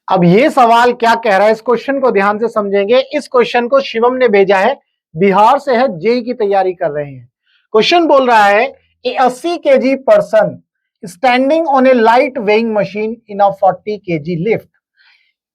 अब ये सवाल क्या कह रहा है, इस क्वेश्चन को ध्यान से समझेंगे। इस क्वेश्चन को शिवम ने भेजा है, बिहार से है, जेई की तैयारी कर रहे हैं। क्वेश्चन बोल रहा है ए 80 kg person standing on A light weighing machine in a 40 kg lift.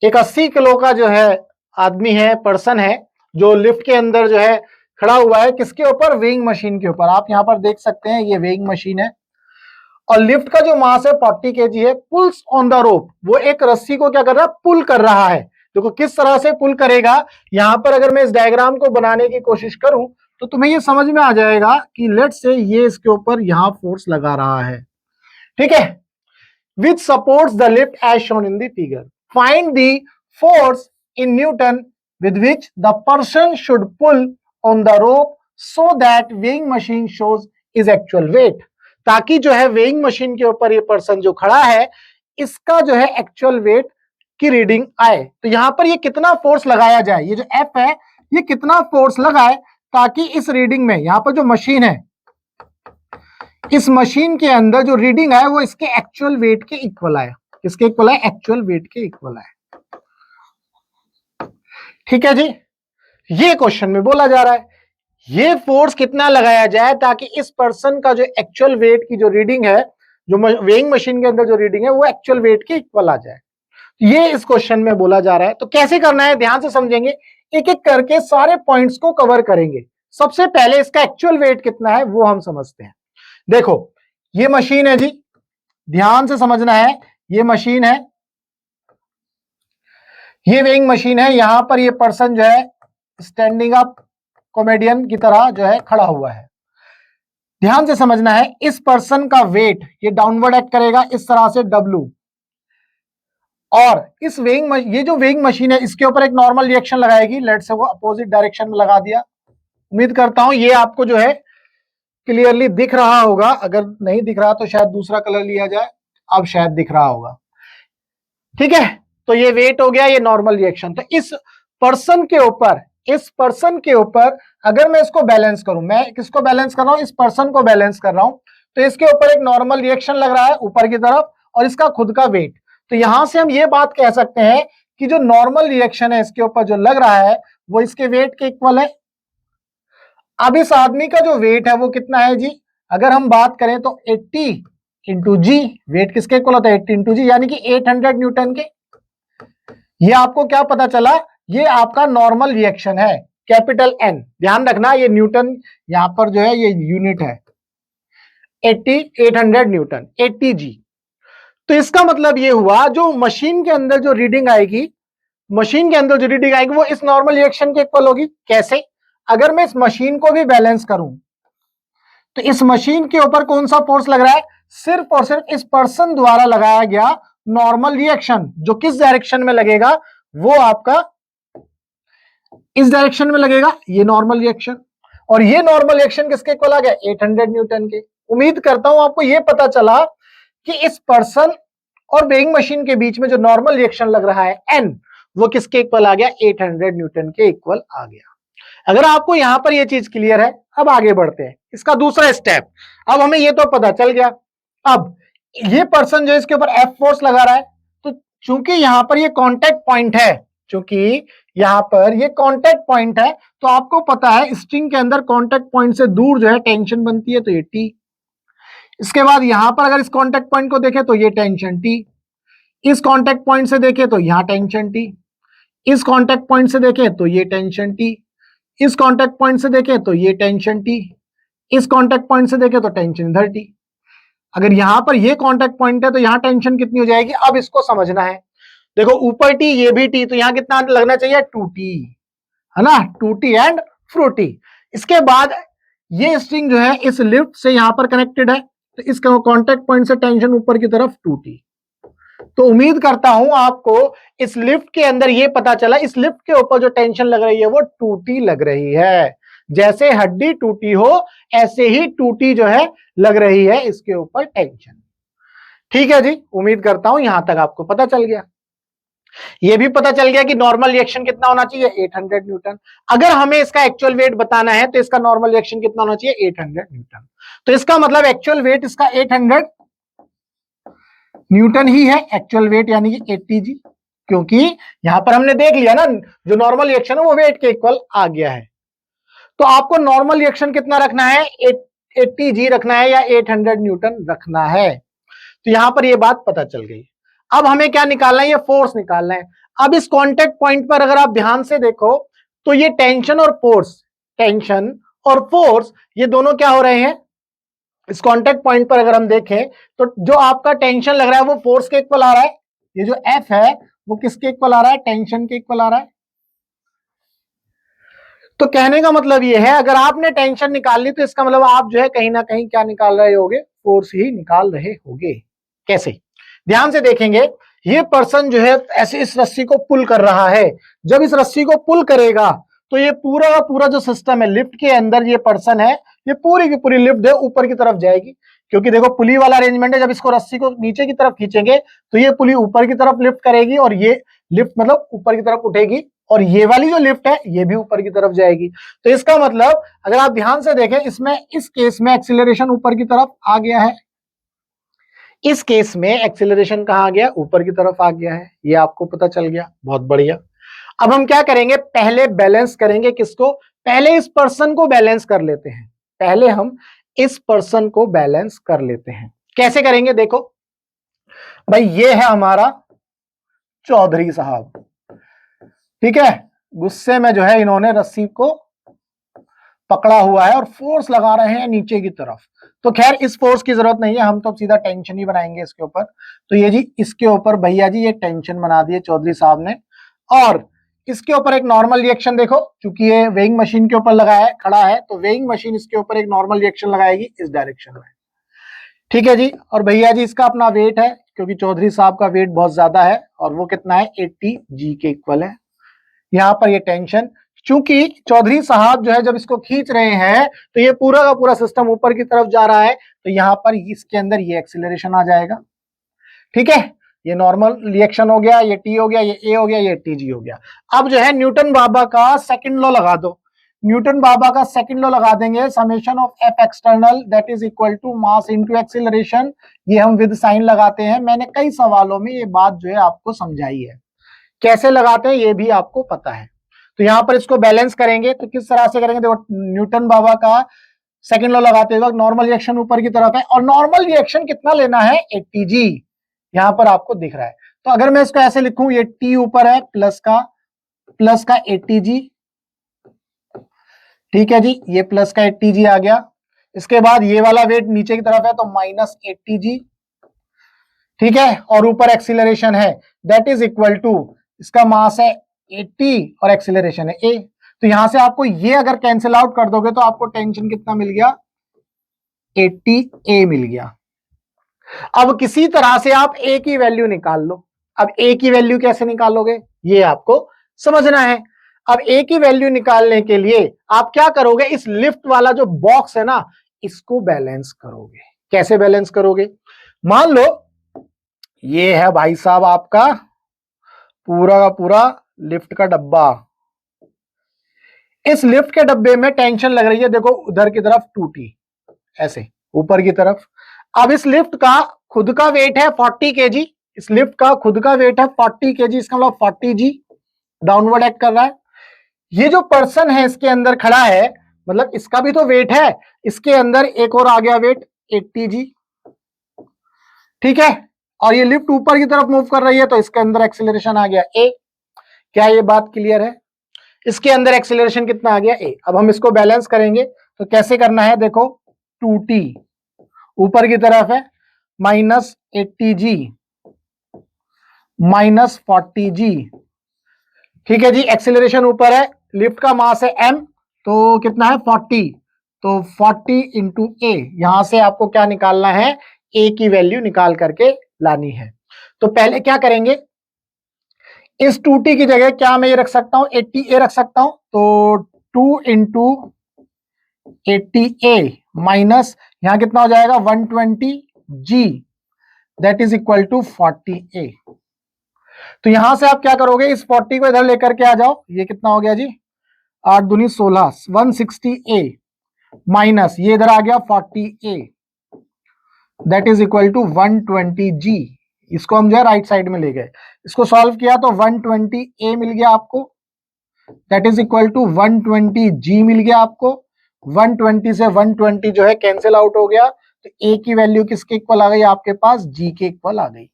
एक 80 किलो का जो है आदमी है, पर्सन है, जो लिफ्ट के अंदर जो है खड़ा हुआ है, किसके ऊपर? वेइंग मशीन के ऊपर। आप यहां पर देख सकते हैं ये वेइंग मशीन है और लिफ्ट का जो मास है 40 kg है। पुल्स ऑन द रोप, वो एक रस्सी को क्या कर रहा है? पुल कर रहा है। देखो किस तरह से पुल करेगा। यहां पर अगर मैं इस डायग्राम को बनाने की कोशिश करूं तो तुम्हें ये समझ में आ जाएगा कि लेट्स से ये इसके ऊपर यहां फोर्स लगा रहा है, ठीक है, which supports the lift as shown in the figure. Find the force in Newton with which the person should pull on the rope so that weighing machine shows his actual weight. ताकि जो है weighing machine के ऊपर ये person जो खड़ा है, इसका जो है एक्चुअल वेट की रीडिंग आए। तो यहां पर ये कितना फोर्स लगाया जाए, ये जो एफ है ये कितना फोर्स लगाए ताकि इस रीडिंग में, यहां पर जो मशीन है, इस मशीन के अंदर जो रीडिंग आए वो इसके एक्चुअल वेट के इक्वल आए। किसके इक्वल है? एक्चुअल वेट के इक्वल आए। ठीक है जी, ये क्वेश्चन में बोला जा रहा है ये फोर्स कितना लगाया जाए ताकि इस पर्सन का जो एक्चुअल वेट की जो रीडिंग है, जो वेइंग मशीन के अंदर जो रीडिंग है, वो एक्चुअल वेट के इक्वल आ जाए। ये इस क्वेश्चन में बोला जा रहा है। तो कैसे करना है, ध्यान से समझेंगे, एक एक करके सारे पॉइंट्स को कवर करेंगे। सबसे पहले इसका एक्चुअल वेट कितना है वो हम समझते हैं। देखो ये मशीन है जी, ध्यान से समझना है, ये मशीन है, ये वेइंग मशीन है। यहां पर ये पर्सन जो है स्टैंडिंग अप कॉमेडियन की तरह जो है खड़ा हुआ है। ध्यान से समझना है, इस पर्सन का वेट ये डाउनवर्ड एक्ट करेगा इस तरह से W, और इस वेइंग, ये जो वेइंग मशीन है इसके ऊपर एक नॉर्मल रिएक्शन लगाएगी। लेट्स से वो अपोजिट डायरेक्शन में लगा दिया। उम्मीद करता हूं ये आपको जो है क्लियरली दिख रहा होगा। अगर नहीं दिख रहा तो शायद दूसरा कलर लिया जाए, अब शायद दिख रहा होगा। ठीक है, तो ये वेट हो गया, ये नॉर्मल रिएक्शन। तो इस पर्सन के ऊपर, इस पर्सन के ऊपर अगर मैं इसको बैलेंस करूं, मैं किसको बैलेंस कर रहा हूं? इस पर्सन को बैलेंस कर रहा हूं। तो इसके ऊपर एक नॉर्मल रिएक्शन लग रहा है ऊपर की तरफ और इसका खुद का वेट। तो यहां से हम ये बात कह सकते हैं कि जो नॉर्मल रिएक्शन है इसके ऊपर जो लग रहा है वो इसके वेट के इक्वल है। अब इस आदमी का जो वेट है वो कितना है जी? अगर हम बात करें तो 80 इंटू जी, वेट किसके इक्वल होता है? 80 इंटू जी, यानी कि 800 न्यूटन के। ये आपको क्या पता चला? ये आपका नॉर्मल रिएक्शन है, कैपिटल एन। ध्यान रखना ये न्यूटन यहां पर जो है ये यूनिट है, 800 न्यूटन, 80 जी। तो इसका मतलब ये हुआ जो मशीन के अंदर जो रीडिंग आएगी, मशीन के अंदर जो रीडिंग आएगी वो इस नॉर्मल रिएक्शन के इक्वल होगी। कैसे? अगर मैं इस मशीन को भी बैलेंस करूं तो इस मशीन के ऊपर कौन सा फोर्स लग रहा है? सिर्फ और सिर्फ इस पर्सन द्वारा लगाया गया नॉर्मल रिएक्शन, जो किस डायरेक्शन में लगेगा? वो आपका इस डायरेक्शन में लगेगा, ये नॉर्मल रिएक्शन। और ये नॉर्मल रिएक्शन किसके इक्वल आ गया? 800 न्यूटन के। उम्मीद करता हूं आपको ये पता चला कि इस पर्सन और वेइंग मशीन के बीच में जो नॉर्मल रिएक्शन लग रहा है एन, वो किसके इक्वल आ गया? 800 न्यूटन के इक्वल आ गया। अगर आपको यहां पर ये चीज क्लियर है, अब आगे बढ़ते हैं। इसका दूसरा स्टेप, अब हमें ये तो पता चल गया। अब ये पर्सन जो इसके ऊपर एफ फोर्स लगा रहा है, तो चूंकि यहां पर ये कांटेक्ट पॉइंट है, चूंकि यहां पर ये कांटेक्ट पॉइंट है, तो आपको पता है स्ट्रिंग के अंदर कांटेक्ट पॉइंट से दूर जो है टेंशन बनती है, तो ये टी। इसके बाद यहां पर अगर इस कांटेक्ट पॉइंट को देखें तो ये टेंशन टी, इस कांटेक्ट पॉइंट से देखें तो यहां टेंशन टी, इस कांटेक्ट पॉइंट से देखें तो ये टेंशन टी, इस कांटेक्ट पॉइंट से देखें तो ये टेंशन टी, इस कांटेक्ट पॉइंट से देखें तो टेंशन इधर टी। अगर यहां पर ये कांटेक्ट पॉइंट है तो यहां टेंशन कितनी हो जाएगी? अब इसको समझना है। देखो ऊपर टी, ये भी टी, तो यहां कितना लगना चाहिए? 2t, है ना, 2t एंड फ्रूटी। इसके बाद ये स्ट्रिंग जो है इस लिफ्ट से यहां पर कनेक्टेड है, तो इस कांटेक्ट पॉइंट से टेंशन ऊपर की तरफ 2t। तो उम्मीद करता हूं आपको इस लिफ्ट के अंदर ये पता चला, इस लिफ्ट के ऊपर जो टेंशन लग रही है वो 2t लग रही है। जैसे हड्डी टूटी हो ऐसे ही 2t जो है लग रही है इसके ऊपर टेंशन। ठीक है जी, उम्मीद करता हूं यहां तक आपको पता चल गया। ये भी पता चल गया कि नॉर्मल रिएक्शन कितना होना चाहिए? 800 न्यूटन। अगर हमें इसका एक्चुअल वेट बताना है तो इसका नॉर्मल रिएक्शन कितना होना चाहिए? 800 न्यूटन। तो इसका मतलब एक्चुअल वेट इसका 800 न्यूटन ही है, एक्चुअल वेट यानी कि 80 जी। क्योंकि यहां पर हमने देख लिया ना, जो नॉर्मल रिएक्शन है वो वेट के इक्वल आ गया है। तो आपको नॉर्मल रिएक्शन कितना रखना है, 80 जी रखना है या 800 न्यूटन रखना है। तो यहां पर ये बात पता चल गई। अब हमें क्या निकालना है, ये फोर्स निकालना है। अब इस कांटेक्ट पॉइंट पर अगर आप ध्यान से देखो तो ये टेंशन और फोर्स, टेंशन और फोर्स ये दोनों क्या हो रहे हैं, इस कांटेक्ट पॉइंट पर अगर हम देखें तो जो आपका टेंशन लग रहा है वो फोर्स के इक्वल आ रहा है, ये जो एफ है वो किसके इक्वल आ रहा है, टेंशन के इक्वल आ रहा है। तो कहने का मतलब ये है, अगर आपने टेंशन निकाल ली तो इसका मतलब आप जो है कहीं ना कहीं क्या निकाल रहे होगे, फोर्स ही निकाल रहे होगे। कैसे, ध्यान से देखेंगे, ये पर्सन जो है ऐसे इस रस्सी को पुल कर रहा है। जब इस रस्सी को पुल करेगा तो ये पूरा का पूरा जो सिस्टम है लिफ्ट के अंदर, ये पर्सन है, ये पूरी की पूरी लिफ्ट है ऊपर की तरफ जाएगी। क्योंकि देखो पुली वाला अरेंजमेंट है, जब इसको रस्सी को नीचे की तरफ खींचेंगे तो ये पुली ऊपर की तरफ लिफ्ट करेगी और ये लिफ्ट मतलब ऊपर की तरफ उठेगी, और ये वाली जो लिफ्ट है ये भी ऊपर की तरफ जाएगी। तो इसका मतलब अगर आप ध्यान से देखें, इसमें इस केस में एक्सीलरेशन ऊपर की तरफ आ गया है, इस केस में एक्सीलरेशन कहां आ गया, ऊपर की तरफ आ गया है। ये आपको पता चल गया, बहुत बढ़िया। अब हम क्या करेंगे, पहले बैलेंस करेंगे किसको, पहले इस पर्सन को बैलेंस कर लेते हैं। पहले हम इस पर्सन को बैलेंस कर लेते हैं। कैसे करेंगे, देखो भाई, ये है हमारा चौधरी साहब, ठीक है। गुस्से में जो है इन्होंने रस्सी को पकड़ा हुआ है और फोर्स लगा रहे हैं नीचे की तरफ। तो खैर इस फोर्स की जरूरत नहीं है, हम तो सीधा टेंशन ही बनाएंगे इसके ऊपर। तो ये जी इसके ऊपर भैया जी ये टेंशन बना दिए चौधरी साहब ने, और इसके ऊपर एक नॉर्मल रिएक्शन देखो, क्योंकि ये वेइंग मशीन के ऊपर लगाया है, खड़ा है, तो वेइंग मशीन इसके ऊपर एक नॉर्मल रिएक्शन लगाएगी इस डायरेक्शन में, ठीक है जी। और भैया जी इसका अपना वेट है, क्योंकि चौधरी साहब का वेट बहुत ज्यादा है और वो कितना है, 80 जी के इक्वल है। यहाँ पर ये टेंशन, चूंकि चौधरी साहब जो है जब इसको खींच रहे हैं तो ये पूरा का पूरा सिस्टम ऊपर की तरफ जा रहा है, तो यहाँ पर इसके अंदर ये एक्सीलरेशन आ जाएगा, ठीक है। ये नॉर्मल रिएक्शन हो गया, ये टी हो गया, ये ए हो गया, ये टी जी हो गया। अब जो है न्यूटन बाबा का सेकंड लॉ लगा दो। न्यूटन बाबा का सेकंड लॉ लगा देंगे, summation of F external that is equal to mass into acceleration. ये हम विद साइन लगाते हैं, मैंने कई सवालों में ये बात जो है आपको समझाई है, कैसे लगाते हैं ये भी आपको पता है। तो यहां पर इसको बैलेंस करेंगे तो किस तरह से करेंगे, देखो न्यूटन बाबा का सेकंड लॉ लगाते वक्त नॉर्मल रिएक्शन ऊपर की तरफ है, और नॉर्मल रिएक्शन कितना लेना है, 80 जी, यहां पर आपको दिख रहा है। तो अगर मैं इसको ऐसे लिखूं, ये टी ऊपर है प्लस का 80 जी, ठीक है जी, ये प्लस का 80 जी आ गया। इसके बाद ये वाला वेट नीचे की तरफ है तो माइनस 80 जी, ठीक है, और ऊपर एक्सीलरेशन है दैट इज इक्वल टू, इसका मास है 80 और एक्सीलरेशन है ए। तो यहां से आपको ये अगर कैंसिल आउट कर दोगे तो आपको टेंशन कितना मिल गया, 80 ए मिल गया। अब किसी तरह से आप ए की वैल्यू निकाल लो। अब ए की वैल्यू कैसे निकालोगे ये आपको समझना है। अब ए की वैल्यू निकालने के लिए आप क्या करोगे, इस लिफ्ट वाला जो बॉक्स है ना इसको बैलेंस करोगे। कैसे बैलेंस करोगे, मान लो ये है भाई साहब आपका पूरा का पूरा लिफ्ट का डब्बा। इस लिफ्ट के डब्बे में टेंशन लग रही है, देखो उधर की तरफ टूटी, ऐसे ऊपर की तरफ। अब इस लिफ्ट का खुद का वेट है 40 केजी, इस लिफ्ट का खुद का वेट है 40 केजी, इसका मतलब 40 जी डाउनवर्ड एक्ट कर रहा है। ये जो पर्सन है इसके अंदर खड़ा है, मतलब इसका भी तो वेट है, इसके अंदर एक और आ गया वेट 80 जी, ठीक है। और ये लिफ्ट ऊपर की तरफ मूव कर रही है तो इसके अंदर एक्सीलरेशन आ गया ए। क्या ये बात क्लियर है, इसके अंदर एक्सीलरेशन कितना आ गया ए। अब हम इसको बैलेंस करेंगे तो कैसे करना है, देखो 2t ऊपर की तरफ है माइनस 80 जी माइनस 40 जी, ठीक है जी। एक्सीलरेशन ऊपर है, लिफ्ट का मास है m, तो कितना है 40, तो 40 इंटू ए। यहां से आपको क्या निकालना है, ए की वैल्यू निकाल करके लानी है। तो पहले क्या करेंगे, इस 2t की जगह क्या मैं ये रख सकता हूं, 80a रख सकता हूं। तो 2 इंटू 80a माइनस यहां कितना हो जाएगा 120g that is equal to 40a। तो यहां से आप क्या करोगे, इस 40 को इधर लेकर के आ जाओ, ये कितना हो गया जी 8 दूनी 16, 160a माइनस ये इधर आ गया 40a that is equal to 120g। इसको हम जो है राइट साइड में ले गए, इसको सॉल्व किया तो 120 a मिल गया आपको, that is equal to 120 g मिल गया आपको। 120 से 120 जो है कैंसिल आउट हो गया, तो a की वैल्यू किसके इक्वल आ गई आपके पास, g के इक्वल आ गई।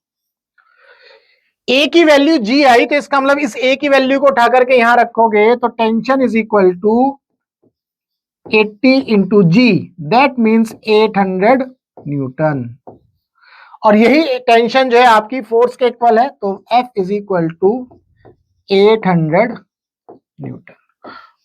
a की वैल्यू g आई, तो इसका मतलब इस a की वैल्यू को उठा करके यहां रखोगे तो tension is equal to 80 into g, that means 800 newton. और यही टेंशन जो है आपकी फोर्स के इक्वल है, तो F is equal to 800 newton.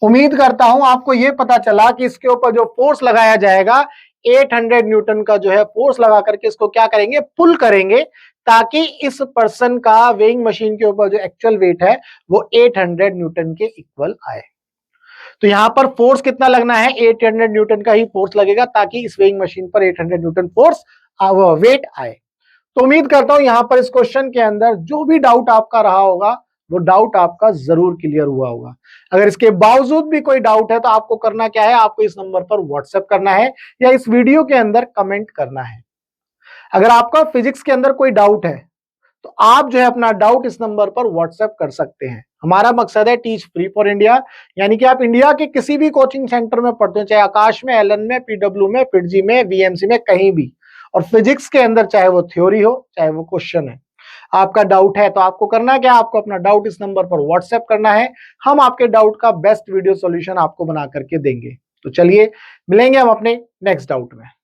उम्मीद करता हूं आपको यह पता चला कि इसके ऊपर जो फोर्स लगाया जाएगा 800 न्यूटन का जो है फोर्स लगा करके इसको क्या करेंगे, पुल करेंगे, ताकि इस पर्सन का वेइंग मशीन के ऊपर जो एक्चुअल वेट है वो 800 न्यूटन के इक्वल आए। तो यहां पर फोर्स कितना लगना है, 800 न्यूटन का ही फोर्स लगेगा, ताकि इस वेइंग मशीन पर 800 न्यूटन फोर्स वेट आए। तो उम्मीद करता हूं यहां पर इस क्वेश्चन के अंदर जो भी डाउट आपका रहा होगा वो डाउट आपका जरूर क्लियर हुआ होगा। अगर इसके बावजूद भी कोई डाउट है तो आपको करना क्या है, आपको इस नंबर पर व्हाट्सएप करना है या इस वीडियो के अंदर कमेंट करना है। अगर आपका फिजिक्स के अंदर कोई डाउट है तो आप जो है अपना डाउट इस नंबर पर व्हाट्सएप कर सकते हैं। हमारा मकसद है टीच फ्री फॉर इंडिया, यानी कि आप इंडिया के किसी भी कोचिंग सेंटर में पढ़ते हो, चाहे आकाश में, एलन में, पीडब्ल्यू में, पिटजी में, वीएमसी में, कहीं भी, और फिजिक्स के अंदर चाहे वो थ्योरी हो चाहे वो क्वेश्चन है, आपका डाउट है तो आपको करना क्या, आपको अपना डाउट इस नंबर पर व्हाट्सएप करना है। हम आपके डाउट का बेस्ट वीडियो सॉल्यूशन आपको बना करके देंगे। तो चलिए मिलेंगे हम अपने नेक्स्ट डाउट में।